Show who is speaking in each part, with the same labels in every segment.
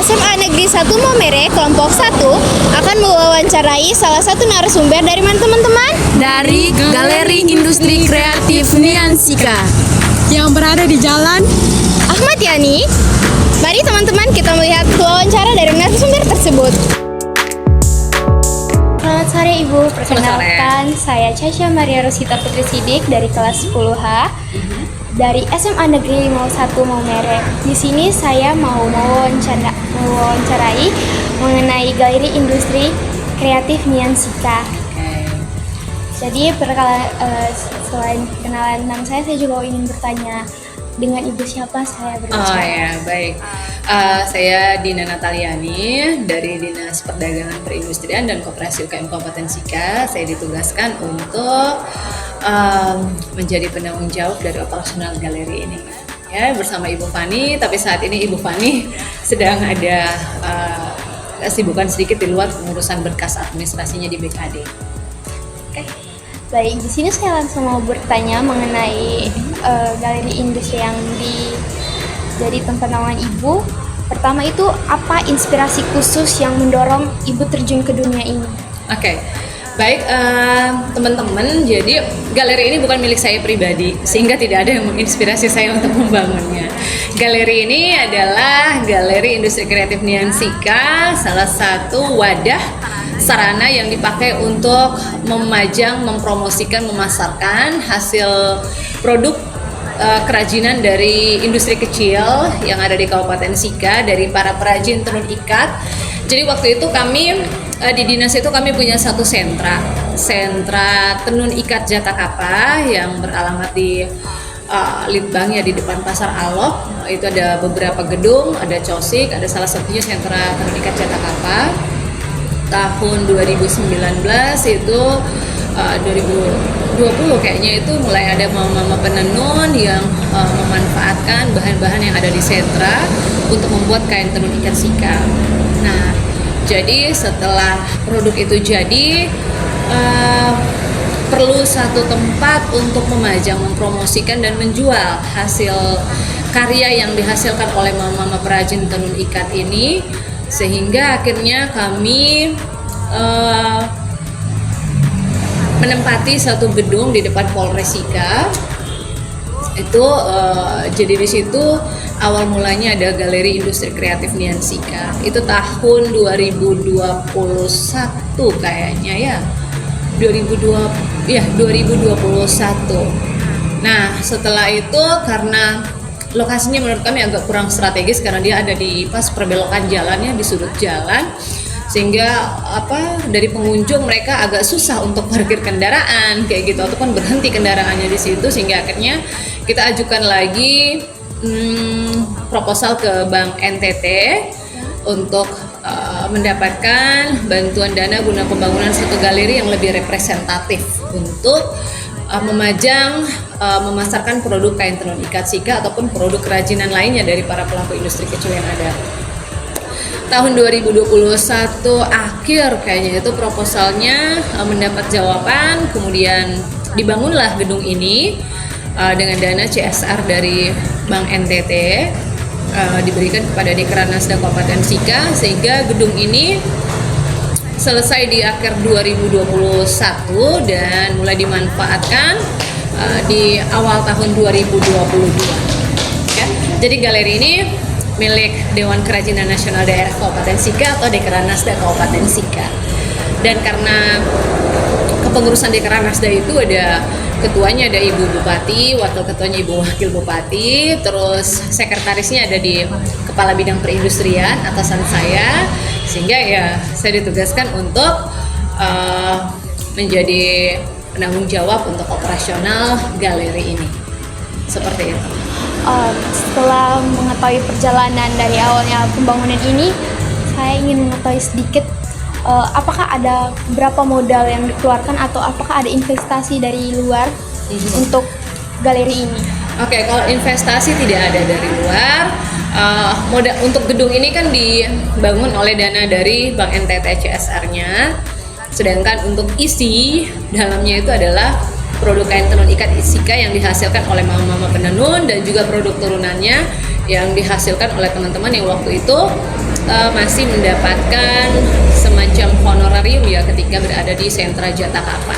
Speaker 1: SMA Negeri 1 Maumere kelompok 1 akan mewawancarai salah satu narasumber dari mana teman-teman?
Speaker 2: Dari Galeri Industri Kreatif Niansika
Speaker 3: yang berada di Jalan
Speaker 1: Ahmad Yani. Mari teman-teman kita melihat wawancara dari narasumber tersebut. Selamat sore Ibu, perkenalkan saya Caca Maria Rosita Putri Sidik dari kelas 10H dari SMA Negeri 1 Maumere. Di sini saya mau mewawancarai mengenai Galeri Industri Kreatif Niansika. Jadi selain kenalan nama saya juga ingin bertanya dengan Ibu siapa saya berbicara.
Speaker 2: Oh ya, baik. Saya Dina Nataliani dari Dinas Perdagangan Perindustrian dan Koperasi UKM Kabupaten Sika. Saya ditugaskan untuk menjadi penanggung jawab dari operasional galeri ini. Ya, bersama Ibu Fani, tapi saat ini Ibu Fani sedang ada kesibukan sedikit di luar pengurusan berkas administrasinya di BKD.
Speaker 1: Oke. Baik, di sini saya langsung mau bertanya mengenai galeri industri yang jadi tempat naungan Ibu. Pertama itu apa inspirasi khusus yang mendorong Ibu terjun ke dunia ini?
Speaker 2: Oke. Baik, teman-teman, jadi galeri ini bukan milik saya pribadi, sehingga tidak ada yang menginspirasi saya untuk membangunnya. Galeri ini adalah Galeri Industri Kreatif Niansika, salah satu wadah sarana yang dipakai untuk memajang, mempromosikan, memasarkan hasil produk kerajinan dari industri kecil yang ada di Kabupaten Sika, dari para perajin tenun ikat. Jadi waktu itu kami di dinas itu kami punya satu sentra tenun ikat Jatakapa yang beralamat di Litbang ya, di depan Pasar Alok. Itu ada beberapa gedung, ada Cosik, ada salah satunya sentra tenun ikat Jatakapa. Tahun 2019 itu 2020 kayaknya itu mulai ada mama-mama penenun yang memanfaatkan bahan-bahan yang ada di sentra untuk membuat kain tenun ikat Sika. Nah, jadi setelah produk itu jadi perlu satu tempat untuk memajang, mempromosikan dan menjual hasil karya yang dihasilkan oleh mama-mama perajin tenun ikat ini, sehingga akhirnya kami menempati satu gedung di depan Polres Sika. Itu jadi di situ awal mulanya ada Galeri Industri Kreatif Niansika. Itu tahun 2021 kayaknya ya. 2021. Nah, setelah itu karena lokasinya menurut kami agak kurang strategis karena dia ada di pas perbelokan jalannya, di sudut jalan, sehingga dari pengunjung mereka agak susah untuk parkir kendaraan kayak gitu ataupun berhenti kendaraannya di situ, sehingga akhirnya kita ajukan lagi proposal ke Bank NTT untuk mendapatkan bantuan dana guna pembangunan satu galeri yang lebih representatif untuk memajang, memasarkan produk kain tenun ikat Sika ataupun produk kerajinan lainnya dari para pelaku industri kecil yang ada. Tahun 2021 akhir kayaknya itu proposalnya mendapat jawaban, kemudian dibangunlah gedung ini dengan dana CSR dari Bank NTT, diberikan kepada Dekranasda Kabupaten Sika, sehingga gedung ini selesai di akhir 2021 dan mulai dimanfaatkan di awal tahun 2022. Ya. Jadi galeri ini milik Dewan Kerajinan Nasional Daerah Kabupaten Sika atau Dekranasda Kabupaten Sika. Dan karena kepengurusan Dekranasda itu ada ketuanya, ada Ibu Bupati, wakil ketuanya Ibu Wakil Bupati, terus sekretarisnya ada di Kepala Bidang Perindustrian atasan saya, sehingga ya saya ditugaskan untuk menjadi penanggung jawab untuk operasional galeri ini. Seperti itu.
Speaker 1: Setelah mengetahui perjalanan dari awalnya pembangunan ini, saya ingin mengetahui sedikit apakah ada berapa modal yang dikeluarkan atau apakah ada investasi dari luar untuk galeri ini?
Speaker 2: Oke, kalau investasi tidak ada dari luar. Modal untuk gedung ini kan dibangun oleh dana dari Bank NTT CSR-nya. Sedangkan untuk isi dalamnya itu adalah produk kain tenun ikat Sika yang dihasilkan oleh mama-mama penenun dan juga produk turunannya yang dihasilkan oleh teman-teman yang waktu itu masih mendapatkan semacam honorarium ya ketika berada di sentra Jatakapa.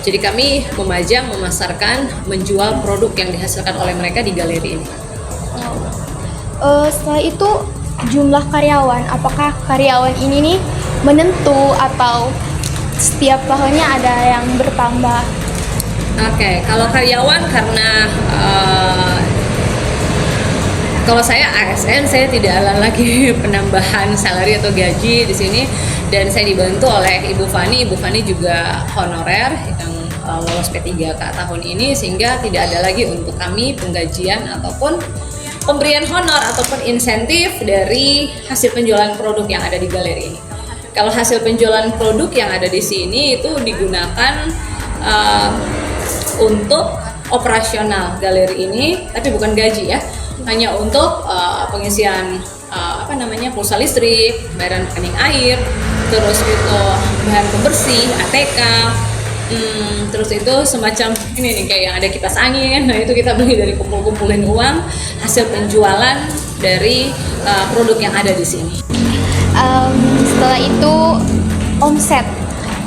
Speaker 2: Jadi kami memajang, memasarkan, menjual produk yang dihasilkan oleh mereka di galeri ini.
Speaker 1: Setelah itu jumlah karyawan, apakah karyawan ini nih menentu atau setiap tahunnya ada yang bertambah?
Speaker 2: Oke, kalau karyawan karena kalau saya ASN, saya tidak ada lagi penambahan salary atau gaji di sini, dan saya dibantu oleh Ibu Fani. Ibu Fani juga honorer yang lolos P3K tahun ini, sehingga tidak ada lagi untuk kami penggajian ataupun pemberian honor ataupun insentif dari hasil penjualan produk yang ada di galeri ini. Kalau hasil penjualan produk yang ada di sini itu digunakan untuk operasional galeri ini, tapi bukan gaji ya, hanya untuk pengisian pulsa listrik, bayaran rekening air, terus itu bahan pembersih, ATK, terus itu semacam ini nih kayak yang ada kipas angin. Nah itu kita beli dari kumpulin uang hasil penjualan dari produk yang ada di sini.
Speaker 1: Setelah itu omset,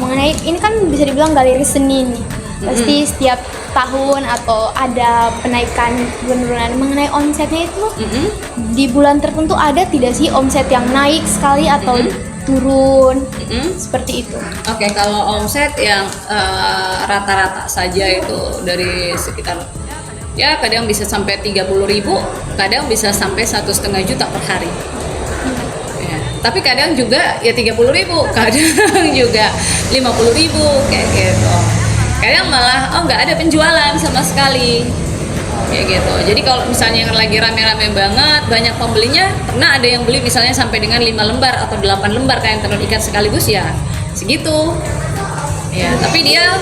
Speaker 1: mengenai ini kan bisa dibilang galeri seni nih, pasti setiap tahun atau ada penaikan penurunan. Mengenai omsetnya itu di bulan tertentu ada tidak sih omset yang naik sekali atau turun seperti itu?
Speaker 2: Oke, kalau omset yang rata-rata saja itu dari sekitar ya kadang bisa sampai 30.000, kadang bisa sampai 1,5 juta per hari. Ya, tapi kadang juga ya 30.000, kadang juga 50.000 kayak gitu. Kadang malah nggak ada penjualan sama sekali kayak gitu. Jadi kalau misalnya yang lagi rame-rame banget, banyak pembelinya, pernah ada yang beli misalnya sampai dengan 5 lembar atau 8 lembar kain tenun ikat sekaligus ya segitu ya. Tapi dia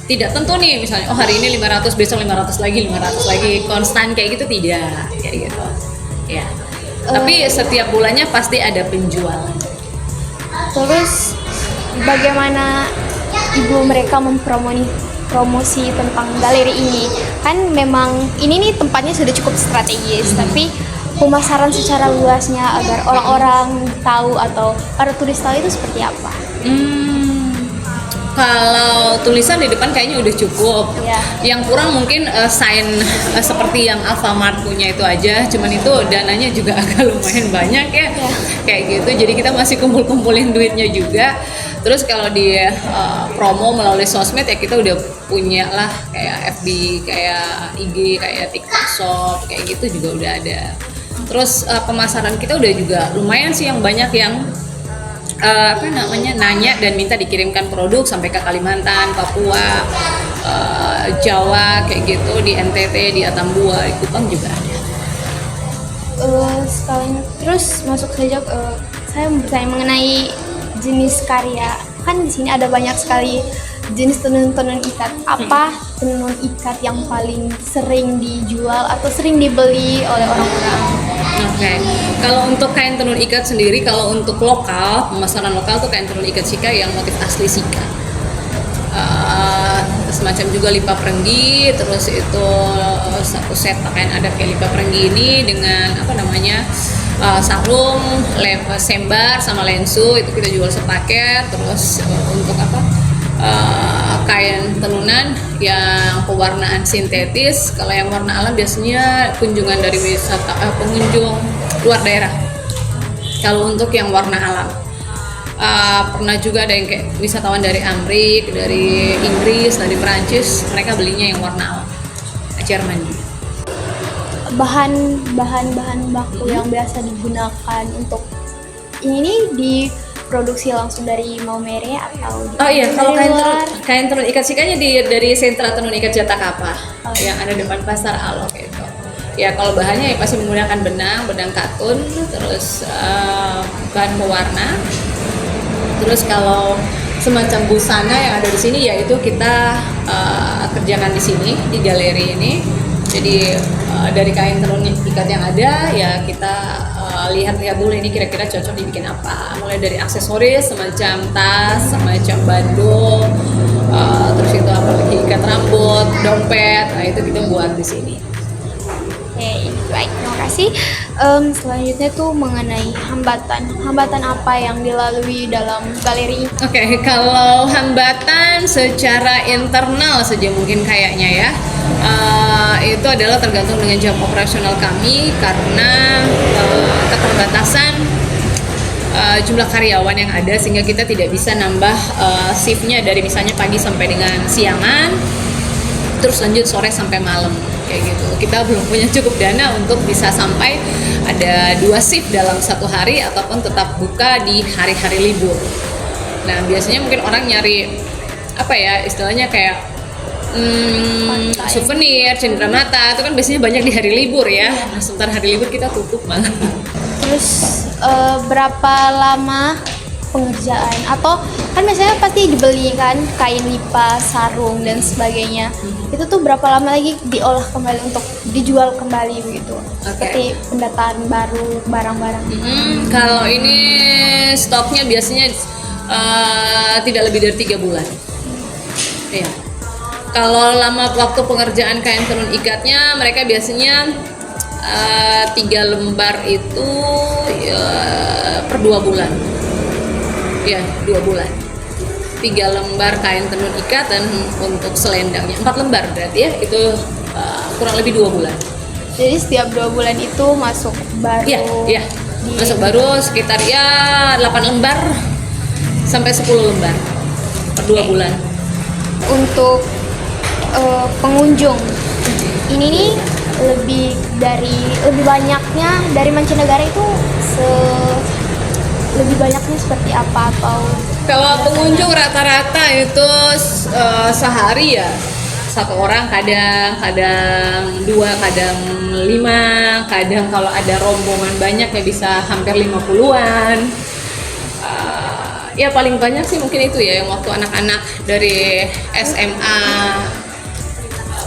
Speaker 2: tidak tentu nih, misalnya hari ini 500, besok 500 lagi konstan kayak gitu, tidak kayak gitu ya. Tapi setiap bulannya pasti ada penjualan.
Speaker 1: Terus bagaimana ibu mereka promosi tentang galeri ini? Kan memang ini nih tempatnya sudah cukup strategis, tapi pemasaran secara luasnya agar orang-orang tahu atau para turis tahu itu seperti apa?
Speaker 2: Kalau tulisan di depan kayaknya udah cukup.
Speaker 1: Ya.
Speaker 2: Yang kurang mungkin sign seperti yang Alfamart punya itu aja. Cuman itu dananya juga agak lumayan banyak ya. Kayak gitu. Jadi kita masih kumpulin duitnya juga. Terus kalau di promo melalui sosmed ya kita udah punya lah kayak FB, kayak IG, kayak TikTok Shop, kayak gitu juga udah ada. Terus pemasaran kita udah juga lumayan sih, yang banyak yang nanya dan minta dikirimkan produk sampai ke Kalimantan, Papua, Jawa kayak gitu, di NTT, di Atambua, di Kupang juga ada.
Speaker 1: Sekalian terus masuk saja saya bertanya mengenai jenis karya. Kan di sini ada banyak sekali jenis tenun-tenun ikat. Apa tenun ikat yang paling sering dijual atau sering dibeli oleh orang-orang?
Speaker 2: Oke, kalau untuk kain tenun ikat sendiri, kalau untuk lokal, pemasaran lokal tuh kain tenun ikat Sika yang motif asli Sika. Semacam juga lipa perenggi, terus itu satu set pakaian adat kayak lipa perenggi ini dengan sarung, sembar sama lensu, itu kita jual sepaket. Terus untuk kain tenunan yang pewarnaan sintetis, kalau yang warna alam biasanya kunjungan dari pengunjung luar daerah. Kalau untuk yang warna alam pernah juga ada yang kayak wisatawan dari Amerika, dari Inggris, dari Perancis, mereka belinya yang warna alam, Jerman.
Speaker 1: Bahan baku yang biasa digunakan untuk ini diproduksi langsung dari Maumere atau
Speaker 2: kalau
Speaker 1: dari luar?
Speaker 2: kain tenun ikat Sikanya dari sentra tenun ikat Jatakapa yang ada depan pasar Alok itu. Ya kalau bahannya ya pasti menggunakan benang katun, terus bahan pewarna. Terus kalau semacam busana yang ada di sini, yaitu kita kerjakan di sini di galeri ini. Jadi dari kain tenun ikat yang ada ya kita lihat-lihat dulu ini kira-kira cocok dibikin apa. Mulai dari aksesoris semacam tas, semacam bandul, terus itu apalagi ikat rambut, dompet, nah itu kita buat di sini.
Speaker 1: Oke, baik. Terima kasih. kasih. Selanjutnya tuh mengenai hambatan apa yang dilalui dalam galeri ini?
Speaker 2: Oke, kalau hambatan secara internal saja mungkin kayaknya ya, itu adalah tergantung dengan jam operasional kami karena keterbatasan jumlah karyawan yang ada, sehingga kita tidak bisa nambah shiftnya dari misalnya pagi sampai dengan siangan, terus lanjut sore sampai malam kayak gitu. Kita belum punya cukup dana untuk bisa sampai ada 2 shift dalam satu hari ataupun tetap buka di hari-hari libur. Nah, biasanya mungkin orang nyari apa ya istilahnya kayak souvenir, cenderamata itu kan biasanya banyak di hari libur ya. Nah, sebentar hari libur kita tutup malah.
Speaker 1: Terus berapa lama pengerjaan, atau kan biasanya pasti dibeli kan kain lipas, sarung dan sebagainya, itu tuh berapa lama lagi diolah kembali untuk dijual kembali begitu, seperti pendataan baru barang-barang?
Speaker 2: Kalau ini stoknya biasanya tidak lebih dari 3 bulan. Iya. Kalau lama waktu pengerjaan kain tenun ikatnya, mereka biasanya 3 lembar itu per 2 bulan. Ya, 2 bulan. 3 lembar kain tenun ikat, dan untuk selendangnya 4 lembar berarti ya, itu kurang lebih 2 bulan.
Speaker 1: Jadi setiap 2 bulan itu masuk baru?
Speaker 2: Iya. Masuk baru sekitar ya 8 lembar sampai 10 lembar per 2 bulan. Untuk
Speaker 1: pengunjung ini nih lebih banyaknya dari mancanegara itu lebih banyaknya seperti apa, atau
Speaker 2: kalau pengunjung rata-rata itu sehari ya 1 orang, kadang 2, kadang 5, kadang kalau ada rombongan banyak ya bisa hampir 50-an. Ya paling banyak sih mungkin itu ya, yang waktu anak-anak dari SMA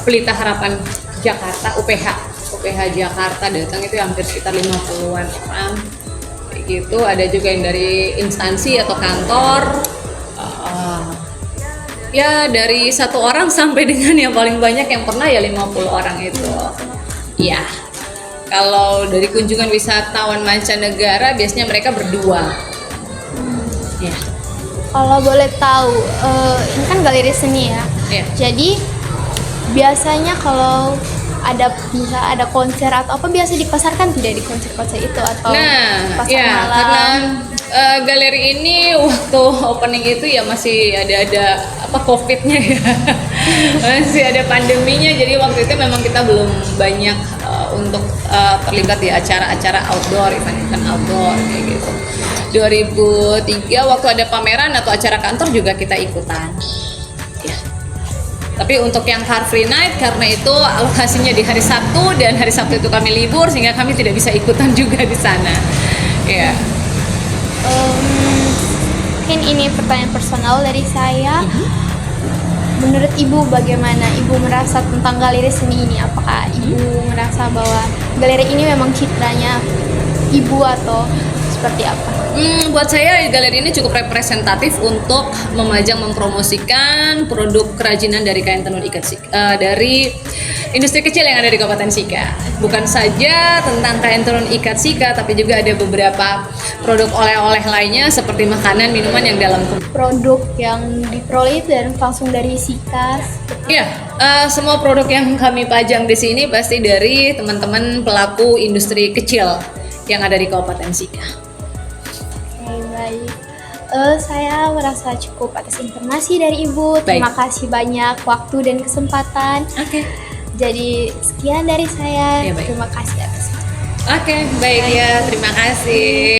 Speaker 2: Pelita Harapan Jakarta, UPH Jakarta datang itu hampir sekitar 50-an orang kayak gitu. Ada juga yang dari instansi atau kantor, ya dari 1 orang sampai dengan yang paling banyak yang pernah ya 50 orang itu. Ya, kalau dari kunjungan wisatawan mancanegara biasanya mereka berdua. Ya.
Speaker 1: Kalau boleh tahu, ini kan galeri seni ya.
Speaker 2: Ya.
Speaker 1: Jadi biasanya kalau bisa ada konser atau apa, biasa dipasarkan tidak di konser-konser itu, atau pasar malam?
Speaker 2: Karena galeri ini waktu opening itu ya masih ada COVID-nya ya. Masih ada pandeminya, jadi waktu itu memang kita belum banyak untuk terlibat di acara-acara outdoor, event outdoor kayak gitu. 2003 waktu ada pameran atau acara kantor juga kita ikutan. Ya. Tapi untuk yang Car Free Night, karena itu alokasinya di hari Sabtu dan hari Sabtu itu kami libur, sehingga kami tidak bisa ikutan juga di sana. Ya.
Speaker 1: Mungkin ini pertanyaan personal dari saya. Menurut Ibu bagaimana Ibu merasa tentang galeri seni ini? Apakah Ibu merasa bahwa galeri ini memang citranya Ibu atau seperti apa?
Speaker 2: Buat saya galeri ini cukup representatif untuk mempromosikan produk kerajinan dari kain tenun ikat dari industri kecil yang ada di Kabupaten Sika. Bukan saja tentang kain tenun ikat Sika, tapi juga ada beberapa produk oleh-oleh lainnya seperti makanan, minuman yang dalam
Speaker 1: produk yang diperoleh dan langsung dari Sika.
Speaker 2: Iya, semua produk yang kami pajang di sini pasti dari teman-teman pelaku industri kecil yang ada di Kabupaten Sika.
Speaker 1: Baik, saya merasa cukup atas informasi dari Ibu. Terima kasih banyak waktu dan kesempatan.
Speaker 2: Oke.
Speaker 1: Jadi sekian dari saya.
Speaker 2: Ya, baik.
Speaker 1: Terima kasih atas.
Speaker 2: Oke, baik ya. Terima kasih.